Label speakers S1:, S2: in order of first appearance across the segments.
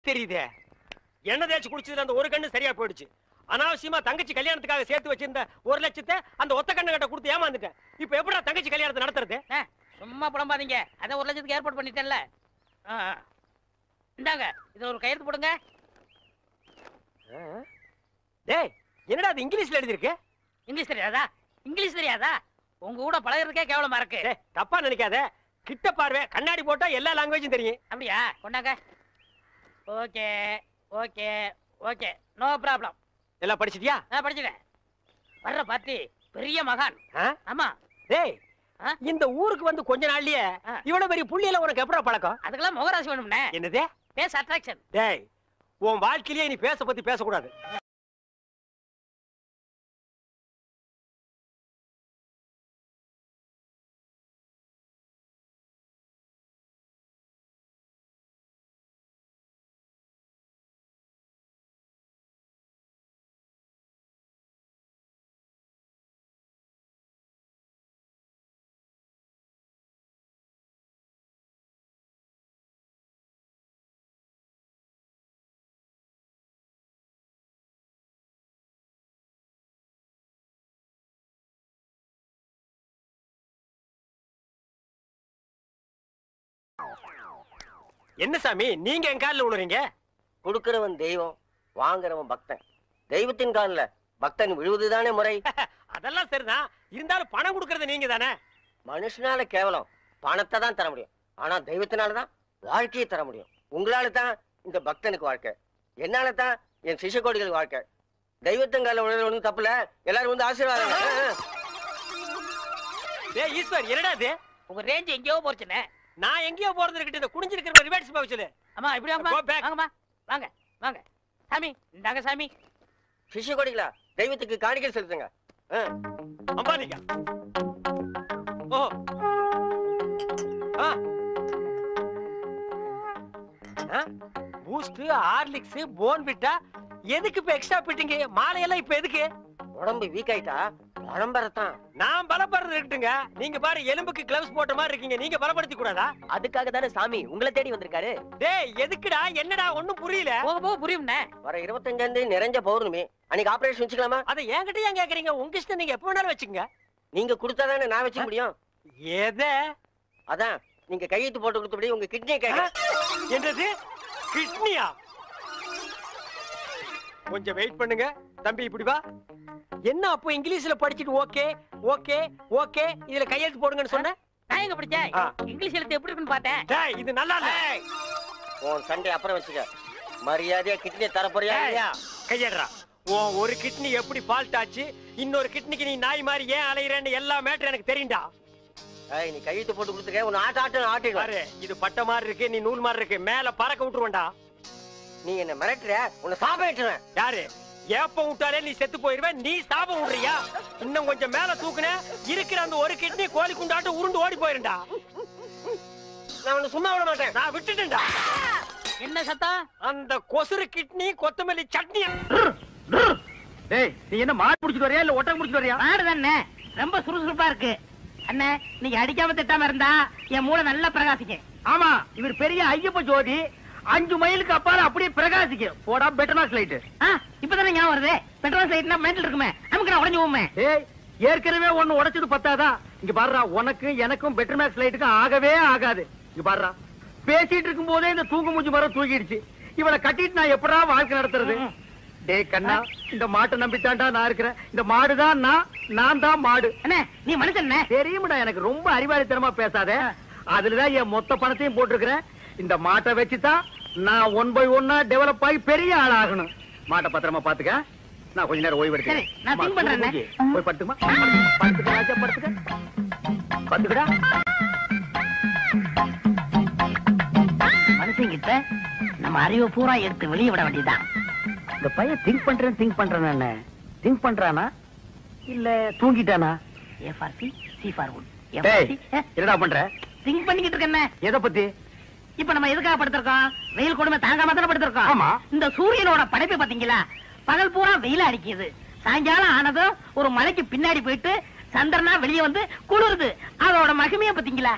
S1: தெரியுதே, எண்ணெய் தேய்ச்சி குடிச்சதுல அந்த ஒரு கண்ணு சரியா போயிடுச்சு. அனாவசியமா தங்கச்சி கல்யாணத்துக்காக சேர்த்து வச்சிருந்த 1 லட்சத்தை அந்த ஒத்த கண்ணு கிட்ட கொடுத்து ஏமாந்துட்டேன். இப்ப எப்படா தங்கச்சி கல்யாணத்தை நடத்துறது?
S2: சும்மா புலம்பாதீங்க. அத 1 லட்சத்துக்கு ஏற்பாடு பண்ணிட்டேன்ல. இந்தாங்க, இதுல ஒரு கையெழுத்து போடுங்க.
S1: டேய், என்னடா அது இங்கிலீஷ்ல எழுதி இருக்கு?
S2: இங்கிலீஷ் தெரியாதா? இங்கிலீஷ் தெரியாதா? உங்க கூட பழகிறதுக்கே கேவலமா இருக்கு.
S1: டேய், தப்பா நினைக்காத. கிட்ட பார்வை, கண்ணாடி போட்டா எல்லா லாங்குவேஜும் தெரியும்.
S2: அப்படியா? கொண்டாங்க. Okay okay okay, no problem.
S1: எல்லாம் படிச்சிட்டியா?
S2: படிச்சிட்டேன். வர்ற பார்ட்டி பெரிய மகான். ஆமா.
S1: டேய், இந்த ஊருக்கு வந்து கொஞ்ச நாள்லயே இவ்வளவு பெரிய புள்ளியில உனக்கு எப்படா பழக்கம்?
S2: அதுக்கெல்லாம் முகராசி வேணும்னே.
S1: என்னது?
S2: Face attraction.
S1: டேய், உன் வாழ்க்கையிலேயே நீ பேச பத்தி பேசக்கூடாது. என்ன சாமி, நீங்க என் காலில் விழுறீங்க?
S3: கொடுக்கிறவன் தெய்வம், வாங்குறவன் பக்தன். தெய்வத்தின் காலில் பக்தன் விழுவதுதானே முறை.
S1: அதெல்லாம் சரிதான், இருந்தாலும் பணம் கொடுக்கறது நீங்க தானே.
S3: மனுஷனால கேவலம் பணத்தை தான் தர முடியும், ஆனா தெய்வத்தினாலதான் வாழ்க்கையை தர முடியும். உங்களால தான் இந்த பக்தனுக்கு வாழ்க்கை, என்னால தான் என் சிஷ்யகோடிகளுக்கு வாழ்க்கை. தெய்வத்தின் காலில் விழுறது ஒன்றும் தப்புல, எல்லாரும் வந்து ஆசீர்வாதம்.
S1: டேய் ஈஸ்வர், என்னடா இது?
S2: உங்க ரேஞ்ச் எங்கேயோ போச்சுனே.
S1: நான் எங்கேயோ போறது இருக்கட்டும், இந்த குனிஞ்சிருக்கிற ரிவர்ஸ் பாக்க சொல்லு.
S2: அம்மா இப்படி வாங்கம்மா, வாங்க வாங்க. சாமி இந்தாங்க சாமி.
S3: சிஷ்யகோடிகளா, தெய்வத்துக்கு காணிக்கை செலுத்துங்க.
S1: அம்பாலிகா. ஓ பூஸ்ட், ஹார்லிக்ஸ், போன்விட்டா எதுக்கு இப்ப எக்ஸ்ட்ரா பிட்டிங்க? மாலையெல்லாம் இப்ப எதுக்கு?
S3: உடம்பு வீக் ஆயிட்டா பலம்பரத்தான்.
S1: நான் பலப்படுறது இருக்கட்டுங்க, நீங்க பாரு எலும்புக்கு கிளவுஸ் போட்ட மாதிரி இருக்கீங்க. நீங்க பலப்படுத்தி கூடாதா?
S3: அதுக்காக தானே சாமி உங்களை தேடி வந்திருக்காரு.
S1: டேய் எதுக்குடா? என்னடா ஒண்ணும் புரியல.
S2: போக புரியும்ண்ணே.
S3: வர 25 நிறைஞ்ச பௌர்ணமி அன்னைக்கு ஆபரேஷன் வச்சுக்கலாமா?
S1: அதை என்கிட்ட ஏன் கேக்குறீங்க? உங்க இஷ்டம், நீங்க எப்ப வேணாலும் வச்சுக்கங்க.
S3: நீங்க கொடுத்தாதானே நான் வச்சுக்க முடியும்.
S1: எதை?
S3: அதான் நீங்க கையெழுத்து போட்டு கொடுத்தபடி உங்க கிட்னியை கேட்க.
S1: என்னது கிட்னியா? கொஞ்சம் வெயிட் பண்ணுங்க தம்பி, இப்படி வா. என்ன அப்போ இங்கிலீஷ்ல படிச்சிட்டு ஓகே ஓகே ஓகே இதுல கையெழுத்து போடுங்கன்னு சொன்ன?
S2: நான் எங்க படிச்சேன்? இங்கிலீஷ் எழுத்து எப்படி இருக்குன்னு பார்த்தேன்.
S1: டேய் இது நல்லா இல்ல.
S3: உன் சண்டை அப்புறம் வச்சுக்க, மரியாதையா கிட்னியை தர போறியா இல்லையா?
S1: கையேடுறா. உன் ஒரு கிட்னி எப்படி ஃபால்ட் ஆச்சு, இன்னொரு கிட்னிக்கு நீ நாய் மாதிரி ஏன் அலையறேன்னு எல்லா மேட்டர் எனக்கு தெரியும்டா.
S3: ஏய், நீ கையெழுத்து போட்டு கொடுத்துக்க, உன்னை ஆட்டு
S1: பாரு, இது பட்ட மாதிரி இருக்கு, நீ நூல் மாதிரி இருக்கு, மேல பறக்க விட்டுருவேன்டா.
S3: நீ என்ன மிரட்டுற, உன்னை சாபம் விட்டுருவேன்.
S1: யாரு? ஏப்ப விட்டாலே நீ செத்து போயிருவேன், நீ சாபம் விடுறியா? இன்னும் கொஞ்சம் மேல தூக்குன இருக்கிற அந்த ஒரு கிட்னி கோழி குண்டாட்டு உருண்டு ஓடி போயிருண்டா.
S3: நான் உன்னை சும்மா விட மாட்டேன்.
S1: நான் விட்டுட்டேன்டா.
S2: என்ன சத்தம்?
S1: அந்த கொசுறு கிட்னி கொத்தமல்லி சட்னி.
S4: டேய், நீ என்ன மாடு புடிச்சிட்டு வரியா இல்ல ஒட்டகம் புடிச்சிட்டு வரியா?
S2: மாடு தானே, ரொம்ப சுறுசுறுப்பா இருக்கு. அண்ணே, நீங்க அடிக்காம திட்டாம இருந்தா என் மூளை நல்லா பிரகாசிக்கும்.
S4: ஆமா, இவர் பெரிய ஐயப்ப ஜோதி, 5 மைலுக்கு அப்பால அப்படியே பிரகாசிக்கும். போடா பெட்ரோல் லைட்.
S2: இப்பதானே ஞாபகம் வருது. பெட்ரோல் லைட்னா மெண்டல் இருக்குமே, நமக்கு நான் உடைஞ்சு போமே.
S4: ஏய், ஏற்கனவே ஒண்ணு உடைச்சது பத்தாதா? இங்க பாருடா, உனக்கு எனக்கும் பெட்ரோல் லைட்டுக்கும் ஆகவே ஆகாது. இங்க பாருடா, பேசிட்டு இருக்கும் போதே இந்த தூங்கு மூஞ்சி மரம் தூக்கிடுச்சு. இவளை கட்டிட்டு நான் எப்படா வாழ்க்கை நடத்துறது? டேய் கண்ணா, இந்த மாட்டை நம்பித்தாண்டா நான் இருக்கிறேன். இந்த மாடுதான் நான் தான் மாடு.
S2: அண்ணே, நீ மனுஷன்
S4: தெரியும்டா, எனக்கு ரொம்ப அறிவாளித்தனமா பேசாத. அதுலதான் என் மொத்த பணத்தையும் போட்டிருக்கிறேன். இந்த மாட்டை வச்சுதான் நான் 1 by 1 டெவலப் ஆகி பெரிய ஆள் ஆகணும். மாட்டை பத்திரமா பாத்துக்க. நான் கொஞ்ச நேரம் ஓய்வு எடுக்கிறேன்.
S2: நான் திங்க் பண்றேன்.
S4: போய் படுத்துமா, படுத்துக்க. படுத்துக்கடா.
S2: மனுஷங்கிட்ட நம்ம அறிவை பூரா எடுத்து வெளியே விட வேண்டியதான்.
S4: இந்த பையன் திங்க் பண்றானா இல்ல தூங்கிட்டானா?
S2: A for C, C for wood.
S4: என்னடா பண்ற?
S2: திங்க் பண்ணிக்கிட்டு இருக்கேன்.
S4: எதை பத்தி?
S2: இப்ப நம்ம எதுக்காக படுத்திருக்கோம்? வெயில் கொடுமை தாங்காம தானே படுத்திருக்கோம்.
S4: ஆமா.
S2: இந்த சூரியனோட படைப்பை பாத்தீங்களா? பகல் பூரா வெயில அடிக்குது, சாயங்காலம் ஆனதும் ஒரு மலைக்கு பின்னாடி போயிட்டு சந்திரனா வெளியே வந்து குளிருது. அதோட மகிமைய பாத்தீங்களா?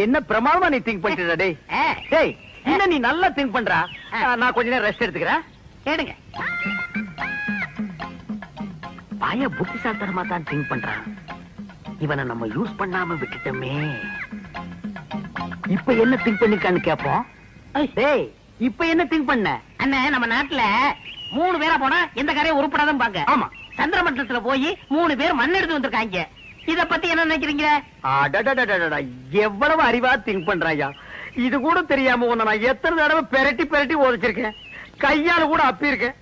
S4: என்ன பிரமாதமா நீ திங்க் பண்ணிட்டு? டேய் இன்னும் நீ நல்லா திங்க் பண்றா. நான் கொஞ்ச நேரம் ரெஸ்ட் எடுத்துக்கிறேன்.
S2: கேடுங்க.
S4: பய புத்திசாலித்தனமா தான் திங்க் பண்றான். இவனை நம்ம யூஸ் பண்ணாம விட்டுட்டோமே. இப்ப என்ன திங்க் பண்ணிருக்கான்னு கேப்போம். டேய், இப்ப என்ன திங்க் பண்ண?
S2: அண்ணே, நம்ம நாட்டுல 3 பேரா போனா எந்த காரையும் உருப்படாதான் பாங்க.
S4: ஆமா,
S2: சந்திர மண்டலத்துல போய் 3 பேர் மண் எடுத்து வந்திருக்காங்க. இத பத்தி என்ன நினைக்கிறீங்க?
S4: அடடடடடடா, எவ்வளவு அறிவா திங்க் பண்றாயா. இது கூட தெரியாம உன்னை நான் எத்தனை தடவை பெரட்டி ஓதிச்சிருக்கேன். கையால கூட அப்பி இருக்கேன்.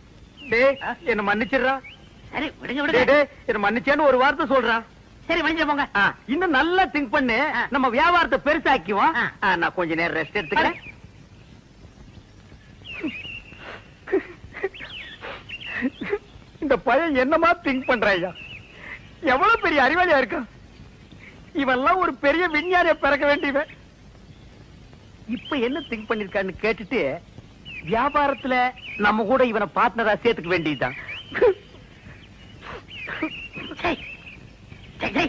S4: டேய், என்ன மன்னிச்சிடுறா.
S2: சரி, விடுங்க
S4: டேய்,
S2: விடுங்க.
S4: டேய், என்ன மன்னிச்சேன்னு ஒரு வார்த்தை சொல்றா.
S2: சரி, மன்னிச்சு போங்க.
S4: இன்னும் நல்லா திங்க் பண்ணு. நம்ம வியாபாரத்தை பெருசாக்குவோம். நான் கொஞ்ச நேரம் ரெஸ்ட் எடுத்துக்கிறேன். இந்த பையன் என்னமா திங்க் பண்றாயா. எவ்வளவு பெரிய அறிவாளியா இருக்கான். இவெல்லாம் ஒரு பெரிய விஞ்ஞானிய பிறக்க வேண்டியவன். இப்ப என்ன திங்க் பண்ணிருக்கான்னு கேட்டுட்டு வியாபாரத்துல நம்ம கூட இவனை பார்ட்னரா சேர்த்துக்க வேண்டியதுதான்.
S2: சரி, சரி,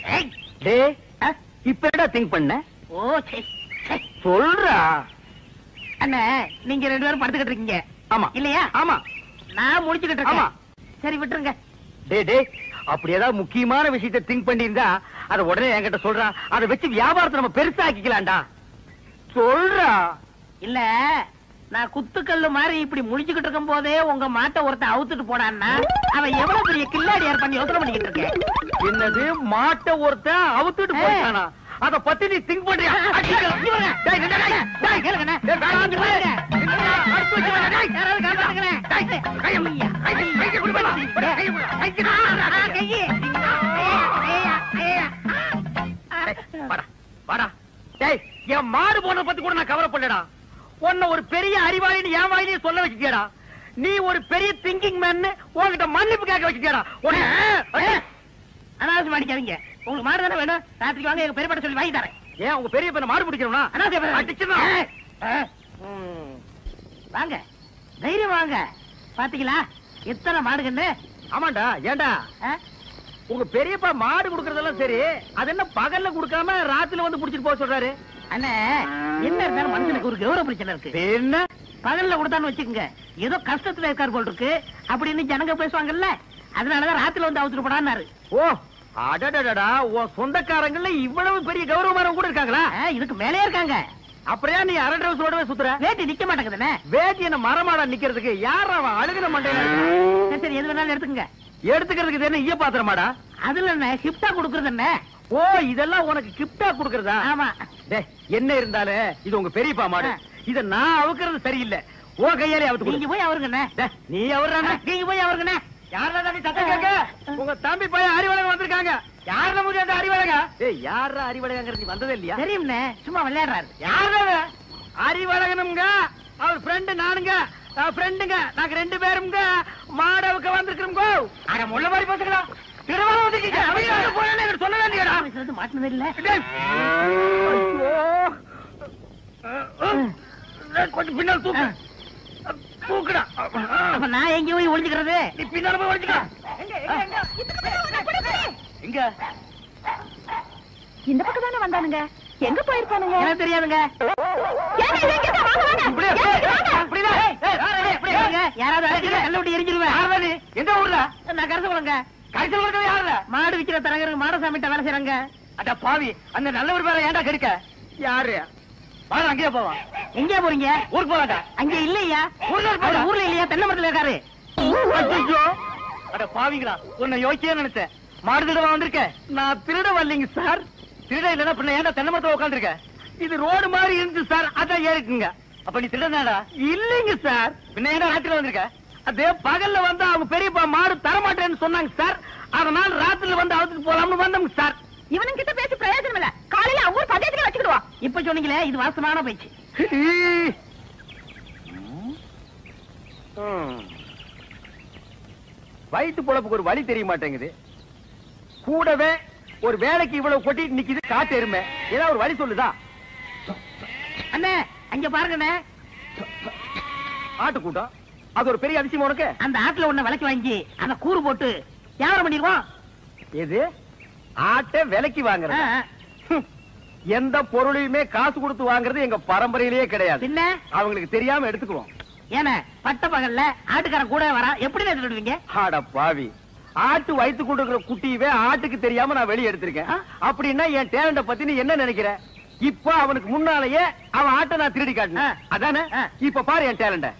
S2: சரி.
S4: டேய், இப்ப என்ன திங்க் பண்ண?
S2: ஓ, சரி, சரி.
S4: சொல்றா.
S2: அண்ணே, நீங்க 2 பேரும் படுத்துக்கிட்டு இருக்கீங்க.
S4: ஆமா
S2: இல்லையா?
S4: ஆமா,
S2: நான் முடிச்சுக்கிட்டு
S4: ஆமா.
S2: இருக்கேன். சரி, விட்டுருங்க.
S4: டேய், அப்படி ஏதாவது முக்கியமான விஷயத்தை திங்க் பண்ணியிருந்தா அதை உடனே என்கிட்ட சொல்றா. அதை வச்சு வியாபாரத்தை நம்ம பெருசாக்கிக்கலாம்டா. சொல்றா.
S2: இல்ல, நான் குத்துக்கல்லு மாதிரி இப்படி முடிச்சுக்கிட்டு இருக்கும் போதே உங்க மாட்டை ஒருத்த அவுத்துட்டு போனான்னா அவன் எவ்வளவு பெரிய கில்லாடியார் பண்ணி யோசனை பண்ணிக்கிட்டு இருக்கேன்.
S4: என்னது, மாட்டை ஒருத்த அவுத்துட்டு போயிட்டானா? அத பத்தி நீ திங்க் பண்றியா? என் மாடு போன பத்தி கூட நான் கவலைப்படலடா. உன்ன ஒரு பெரிய அறிவாளின்னு என் வாயிலே சொல்ல வச்சுட்டியடா. நீ ஒரு பெரிய திங்கிங் மேன் உன்கிட்ட மன்னிப்பு கேட்க வச்சுட்டியடா.
S2: அனாவசியம் அடிக்காதீங்க. உங்களுக்கு மாடு தானே வேணும்? ராத்திரிக்கு வாங்க, எங்க பெரியப்பட்ட சொல்லி வாங்கி தரேன்.
S4: ஏன் உங்க பெரிய பையனை மாடு பிடிக்கிறோம்னா
S2: வாங்க, தைரியம் வாங்க. பாத்தீங்களா எத்தனை மாடுகன்னு?
S4: ஆமாண்டா. ஏண்டா, உங்க பெரியப்பா மாடு குடுக்கறதெல்லாம் சரி, அது என்ன பகல்ல குடுக்காம ராத்திரில வந்து புடிச்சிட்டு போக சொல்றாரு?
S2: அண்ணே, என்ன இருந்தாலும் மனுஷனுக்கு ஒரு கௌரவ பிரச்சனை இருக்கு.
S4: என்ன
S2: பகல்ல கொடுத்தான்னு வச்சுக்கோங்க, ஏதோ கஷ்டத்துல இருக்கார் போல் இருக்கு அப்படின்னு ஜனங்க பேசுவாங்கல்ல. அதனாலதான் ராத்திரில வந்து அவுத்துட்டு போடான்னாரு.
S4: ஓ, அடடடடா, உன் சொந்தக்காரங்கள்ல இவ்வளவு பெரிய கௌரவமானவங்க கூட இருக்காங்களா?
S2: இதுக்கு மேலே இருக்காங்க.
S4: அப்படியே நீ அரை டிரவுஸோடவே சுத்துற?
S2: வேட்டி நிக்க மாட்டேங்குதுண்ணே.
S4: வேட்டி என்ன மரமாடா நிக்கிறதுக்கு? யார் அவன் அழுகின மண்டையில?
S2: சரி, எது வேணாலும் எடுத்துக்கங்க.
S4: எடுத்துக்கிறதுக்கு இது என்ன ஈய பாத்திரமாடா?
S2: அதுல என்ன கிஃப்டா கொடுக்கறது என்ன?
S4: ஓ, இதெல்லாம் உனக்கு கிஃப்டா கொடுக்கறதா?
S2: ஆமா.
S4: டேய், என்ன இருந்தாலும் இது உங்க பெரியப்பா மாடு. இத நான் அவுக்கிறது சரியில்லை. ஓ, கையாலே அவுத்து
S2: நீங்க போய் அவருங்கண்ணே.
S4: நீ அவர்றானே.
S2: நீங்க போய் அவருங்கண்ணே.
S4: யாரா நீ சத்தம் கேட்க? உங்க தம்பி பையன் அறிவழகன் வந்திருக்காங்க. யாரா முடிய அந்த அறிவழகா? ஏய், யாரா அறிவழகங்கிறது நீ வந்ததே இல்லையா?
S2: தெரியும்ண்ணே, சும்மா விளையாடுறாரு.
S4: யாரா அறிவழகனுங்க? அவர் ஃப்ரெண்டு நானுங்க. ஃப்ரெண்டுங்க நாங்க 2 பேருங்க மாடவுக்கு வந்திருக்கிறோம். அட முள்ள மாதிரி பேசுறா. திருவாரூர் வந்துட்டீங்க. அவங்க போறேன்னு எனக்கு சொல்ல வேண்டியடா.
S2: மாட்டினது இல்ல.
S4: கொஞ்சம் பின்னால் தூக்கு. தூக்குடா.
S2: அப்ப நான் எங்க போய் ஒளிஞ்சுக்கிறது?
S4: நீ பின்னால போய் ஒளிஞ்சுக்க. எங்க?
S5: இந்த பக்கம் தானே வந்தானுங்க. எங்க போயிருப்பானுங்க?
S2: எனக்கு தெரியாதுங்க. யாராவது கல்ல விட்டு எரிஞ்சிருவேன்.
S4: எந்த ஊர்ல?
S2: நான் கரசகுளங்க.
S4: கரிசல் யாரு?
S2: மாடு விக்கிற தரகருக்கு மாடசாமிட்ட வேலை செய்யறாங்க.
S4: அட பாவி, அந்த நல்ல ஒரு பேரை ஏன்டா கெடுக்க? யாரு? வாடா, அங்கேயே போவான்.
S2: எங்க போறீங்க?
S4: ஊருக்கு போறாடா.
S2: அங்க இல்லையா?
S4: ஊர்ல
S2: இல்லையா? தென்னை மரத்துல இருக்காரு.
S4: அட பாவிங்களா, உன்னை யோசிச்சே நினைச்சேன். மாடு திருட வந்திருக்க? நான் திருட வரலைங்க சார். திருட இல்லன்னா பின்ன ஏன்டா தென்னை மரத்துல உட்காந்துருக்க? இது ரோடு மாதிரி இருந்துச்சு சார், அதான் ஏறிக்குங்க. அப்ப நீ திருடனாடா? இல்லைங்க சார். பின்ன ஏன்டா ராத்திரில வந்திருக்க? அதே பகல்ல வந்து அவங்க பெரியப்பா மாடு தரமாட்டேன்னு சொன்னாங்க சார். அதனால ராத்திரில வந்து அவுத்துட்டு போலாம்னு வந்தோம் சார்.
S5: இவனுங்க கிட்ட பேசி பிரயோஜனம் இல்ல. காலையில அவங்க பஞ்சாயத்துல வச்சுக்கிடுவோம்.
S2: இப்ப சொன்னீங்களே, இது வாசமான பேச்சு.
S4: வயிற்று பொழப்புக்கு ஒரு வழி தெரிய மாட்டேங்குது. கூடவே ஒரு வேலைக்கு இவ்வளவு கொட்டிட்டு நிக்குது காட்டு எருமை. ஏதாவது ஒரு வழி சொல்லுதா?
S2: அண்ணே, அங்க பாருங்கண்ணே.
S4: ஆட்டு கூட்டம். அது ஒரு பெரிய அதிசயம் உனக்கு.
S2: அந்த ஆட்டுல ஒண்ணு விலைக்கு வாங்கி அந்த கூறு போட்டு வியாபாரம் பண்ணிடுவோம்.
S4: எது? ஆட்டை விலைக்கு வாங்குற? எந்த பொருளையுமே காசு கொடுத்து வாங்குறது எங்க பரம்பரையிலேயே கிடையாது.
S2: பின்ன
S4: அவங்களுக்கு தெரியாம எடுத்துக்குவோம்.
S2: ஏன பட்ட பகல்ல ஆட்டுக்காரன் கூட வரா, எப்படி எடுத்துடுவீங்க?
S4: ஆட பாவி, ஆட்டு வயித்து கொண்டு குட்டியவே ஆட்டுக்கு தெரியாம நான் வெளியே எடுத்திருக்கேன். அப்படின்னா என் டேலண்ட பத்தி நீ என்ன நினைக்கிற? இப்ப அவனுக்கு முன்னாலேயே அவன் ஆட்டை நான் திருடி காட்டினேன், அதானே? இப்ப பாரு என் டேலண்ட.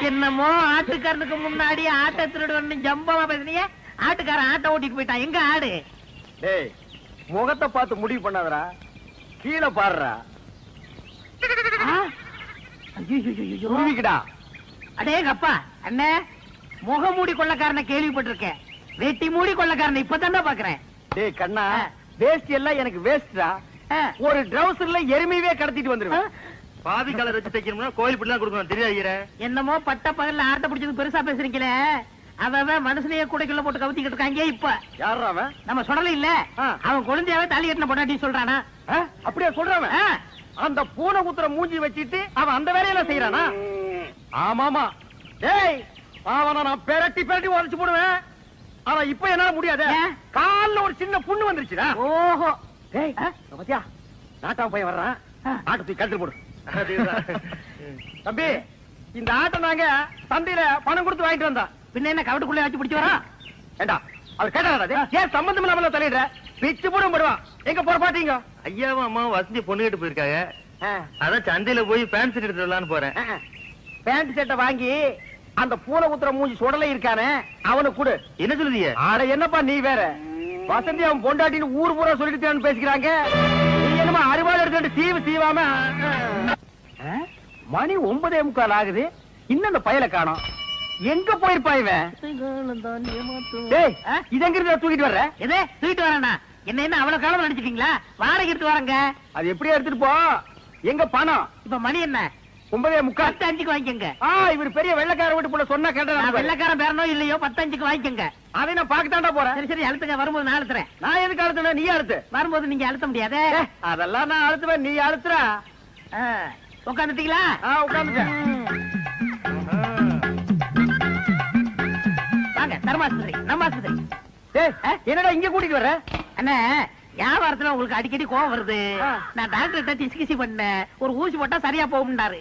S2: என்னமோ ஆட்டுக்காரனுக்கு முன்னாடி ஆட்டை திருடுவன்னு ஜம்பமா பேசுனீங்க. ஆட்டுக்காரன் ஆட்டை ஓட்டிட்டு போயிட்டான். எங்க ஆடு?
S4: டேய், முகத்தை பார்த்து முடிவு பண்ணாதடா, கீழே பாருடா.
S2: அடே கப்பா அண்ணே, முகமூடி கொள்ளக்காரனை கேள்விப்பட்டிருக்கேன், வெட்டி மூடி கொள்ளக்காரனை இப்பதான் பாக்குறேன்.
S4: டேய் கண்ணா, வேஸ்ட் எல்லாம் எனக்கு வேஸ்டா. ஒரு ட்ரவுசர்ல எருமையே கடத்திட்டு வந்துருவேன். பாதி கலர் வச்சு தைக்கணும்னா கோயில் பிள்ளை கொடுக்கணும், தெரியாது.
S2: என்னமோ பட்ட பகல்ல ஆட்டை பிடிச்சது பெருசா பேசுறீங்களே. அவன் மனுஷனையே கூடைக்குள்ள போட்டு கவுத்திக்கிட்டு இருக்காங்க. இப்ப
S4: யாரா அவன்?
S2: நம்ம சொல்லல இல்ல, அவன் குழந்தையாவே தாலி கட்டின பொண்டாட்டி சொல்றானா?
S4: அப்படியே சொல்றான். அந்த பூனை குத்துற மூஞ்சி வச்சிட்டு அவன் அந்த வேலையில செய்யறானா? ஆமாமா. டேய், அவனை நான் பெரட்டி பெரட்டி உடைச்சு போடுவேன். ஆனா இப்ப என்னால முடியாது. கால்ல ஒரு சின்ன புண்ணு வந்துருச்சுடா.
S2: ஓஹோ.
S4: டேய், பாத்தியா, நாட்டாம போய் வர்றான். ஆட்டை தூக்கி கழுத்து போடு. தம்பி, இந்த ஆட்டை நாங்க சந்தையில பணம் கொடுத்து வாங்கிட்டு வந்தோம்.
S2: பின்ன என்ன கவட்டுக்குள்ளே வச்சு பிடிச்சு வரா?
S4: ஏண்டா, அவர் கேட்டாரா? ஏன் சம்பந்தம் இல்லாம தலையிடுற? பிச்சு போடும் படுவான். எங்க போற பாத்தீங்க?
S6: ஐயாவும் அம்மாவும் வசதி பொண்ணு கேட்டு போயிருக்காங்க. அதான் சந்தையில போய் பேண்ட் ஷர்ட் எடுத்து வரலான்னு போறேன்.
S4: பேண்ட் ஷர்ட்டை வாங்கி அந்த பூனை குத்துற மூஞ்சி சுடலை இருக்கானே அவனுக்கு கொடு.
S6: என்ன சொல்லுதீங்க?
S4: ஆட என்னப்பா நீ வேற, வசந்தி அவன் பொண்டாட்டின்னு ஊர் பூரா சொல்லிட்டு பேசிக்கிறாங்க. நீ என்னமா அறுவாள் எடுத்துட்டு தீவு தீவாம. மணி 9:45 ஆகுது, இன்னும் அந்த பயலை காணோம். எங்க போயிருப்பா இவன்? டேய், இது எங்க இருந்து தூக்கிட்டு வர்ற?
S2: எதே தூக்கிட்டு வரேன்னா என்ன அவ்வளவு காலம் நடிச்சிட்டீங்களா? வாடகை எடுத்து வரங்க.
S4: அது எப்படியா எடுத்துட்டு போ. எங்க பணம்?
S2: இப்ப மணி என்ன?
S4: 9:45.
S2: 10:05 வாங்கிக்கங்க.
S4: இவர் பெரிய வெள்ளக்கார வீட்டு போல சொன்னா கேட்டா.
S2: வெள்ளக்காரன் பேரனோ இல்லையோ 10:05 வாங்கிக்கங்க.
S4: அதை நான் பாக்கத்தாண்டா போறேன்.
S2: சரி சரி, அழுத்துங்க. வரும்போது நான் அழுத்துறேன்.
S4: நான் எதுக்கு அழுத்துன? நீ அழுத்து.
S2: வரும்போது நீங்க அழுத்த முடியாது.
S4: அதெல்லாம் நான் அழுத்துவேன், நீ அழுத்துற.
S2: உட்காந்துட்டீங்களா?
S4: உட்காந்துட்டேன்.
S2: வாங்க, தர்மாஸ்பத்திரி, நம்ம ஆஸ்பத்திரி.
S4: என்னடா இங்க கூட்டிட்டு வர்ற?
S2: அண்ணா, வியாபாரத்துல உங்களுக்கு அடிக்கடி கோவம் வருது. நான் டாக்டர் சிகிச்சை பண்ணேன், ஒரு ஊசி போட்டா சரியா போகும்னாரு.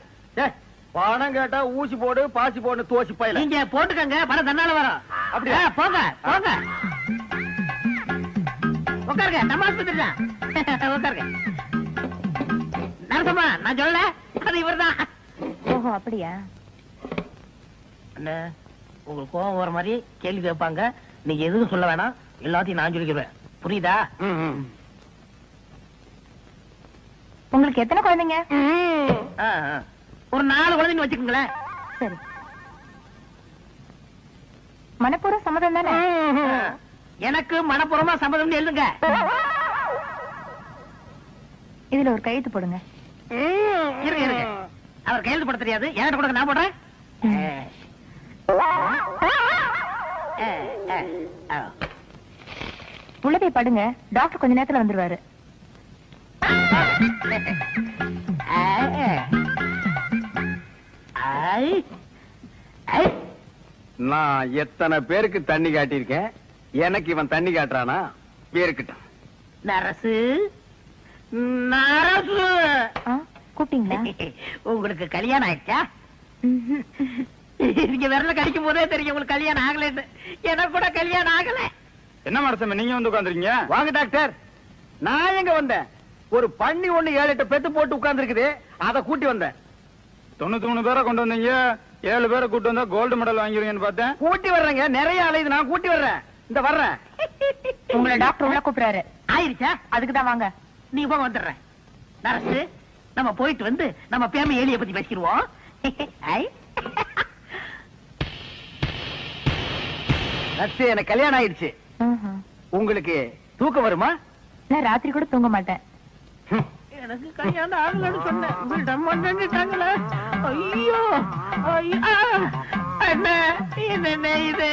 S4: பணம் கேட்டா ஊசி போடு பாசி போடு தோசி பையல.
S2: நீங்க போட்டுக்கங்க, பணம் தன்னால வரும். அப்படியா? போங்க போங்க, உட்காருங்க. நம்ம ஆஸ்பத்திரி தான், உட்காருங்க. நரசம்மா, நான் சொல்லல, அது இவர்தான்.
S5: ஓஹோ, அப்படியா?
S2: அண்ணா, உங்களுக்கு கோவம் வர மாதிரி கேள்வி கேட்பாங்க, நீங்க எதுவும் சொல்ல வேணாம், எல்லாத்தையும் நான் சொல்லிக்கிறேன். புரியுதா?
S5: உங்களுக்கு எத்தனை குழந்தைங்க?
S2: ஒரு 4 குழந்தைன்னு வச்சுக்கோங்களேன்.
S5: சரி, மனப்பூர்வ சம்மதம் தானே?
S2: எனக்கு மனப்பூர்வமா சம்மதம் எழுதுங்க.
S5: இதுல ஒரு கையெழுத்து போடுங்க.
S2: இருங்க இருங்க, அவர் கையெழுத்து போட தெரியாது, என்கிட்ட கொடுங்க, நான் போடுறேன்.
S5: உள்ள போய் படுங்க, டாக்டர் கொஞ்ச நேரத்துல வந்துருவாரு.
S4: நான் எத்தனை பேருக்கு தண்ணி காட்டியிருக்கேன், எனக்கு இவன் தண்ணி காட்டுறானா? பேருக்கிட்டான்.
S2: நரசு நரசு,
S5: கூப்பிட்டீங்களா?
S2: உங்களுக்கு கல்யாணம் ஆயிடுச்சா? நீங்க விரல கடிக்கும் போதே தெரியும் உங்களுக்கு கல்யாணம் ஆகலன்னு. எனக்கு கூட கல்யாணம் ஆகல.
S6: என்ன மரசம் நீங்க வந்து உட்காந்துருக்கீங்க?
S4: வாங்க டாக்டர். நான் எங்க வந்தேன்? ஒரு பண்ணி ஒண்ணு 7-8 பெத்து போட்டு உட்கார்ந்து இருக்குது, அதை கூட்டி வந்தேன்.
S6: 93 பேரை கொண்டு வந்தீங்க, 7 பேரை கூட்டு வந்தா கோல்டு மெடல் வாங்கிருவீங்கன்னு பார்த்தேன்.
S4: கூட்டி வர்றேங்க, நிறைய அலையுது, நான் கூட்டி வர்றேன். இந்த வர்றேன்.
S5: உங்களை டாக்டர் உள்ள கூப்பிடுறாரு.
S2: ஆயிருச்சா?
S5: அதுக்குதான் வாங்க.
S2: நீ போக, வந்துடுறேன். நரசு, நம்ம போயிட்டு வந்து நம்ம பேம எலிய பத்தி பேசிடுவோம்.
S4: எனக்கு கல்யாணம் ஆயிடுச்சு. உங்களுக்கு தூக்கம் வருமா?
S5: நான் ராத்திரி கூட தூங்க மாட்டேன்.
S2: எனக்கு கல்யாணம் ஆகலன்னு சொன்னேன். ஐயோ என்ன இது?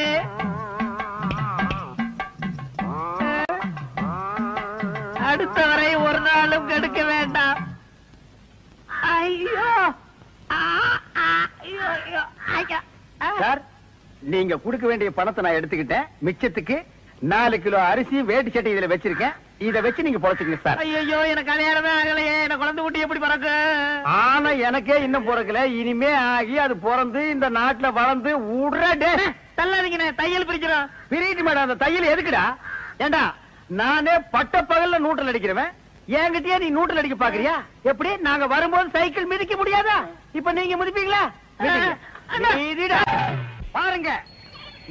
S2: அடுத்தவரை ஒரு நாளும் கெடுக்க வேண்டாம். ஐயோ
S4: சார், நீங்க கொடுக்க வேண்டிய பணத்தை நான் எடுத்துக்கிட்டேன். மிச்சத்துக்கு 4 கிலோ அரிசி வேட்டி சட்டை இதுல வச்சிருக்கேன். இத வச்சு நீங்க பொழைச்சுக்கங்க சார்.
S2: ஐயோ எனக்கு கல்யாணமே ஆகலையே, எனக்கு குழந்தை குட்டி எப்படி பிறக்கு?
S4: ஆனா எனக்கே இன்னும் பிறக்கல. இனிமே ஆகி அது பிறந்து இந்த நாட்டுல வளர்ந்து உடனே
S2: தள்ளாதீங்க, தையல் பிரிக்கிறோம்.
S4: பிரிட்டு மேடம். அந்த தையல் எதுக்குடா? ஏண்டா நானே பட்ட பகல்ல நூற்றல் அடிக்கிறவன், என்கிட்டயே நீ நூற்றல் அடிக்க பாக்குறியா? எப்படி? நாங்க வரும்போது சைக்கிள் மிதிக்க முடியாதா? இப்ப நீங்க மிதிப்பீங்களா? மிதிங்க. மிதிடா. பாருங்க